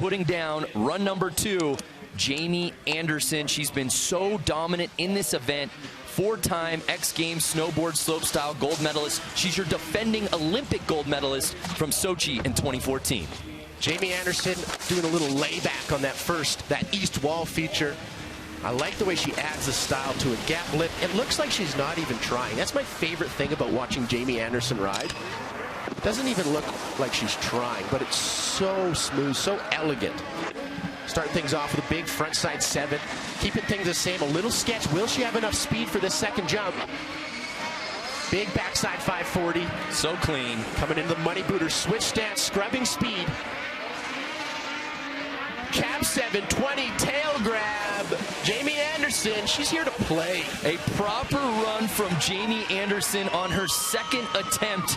putting down run number 2, Jamie Anderson. She's been so dominant in this event. 4-time X Games Snowboard Slopestyle gold medalist. She's your defending Olympic gold medalist from Sochi in 2014. Jamie Anderson doing a little layback on that east wall feature. I like the way she adds the style to a gap lip. It looks like she's not even trying. That's my favorite thing about watching Jamie Anderson ride. Doesn't even look like she's trying, but it's so smooth, so elegant. Starting things off with a big frontside 7. Keeping things the same, a little sketch. Will she have enough speed for this second jump? Big backside 540. So clean. Coming into the money booter, switch stance, scrubbing speed. Cab 720, tail grab. Jamie Anderson, she's here to play. A proper run from Jamie Anderson on her second attempt.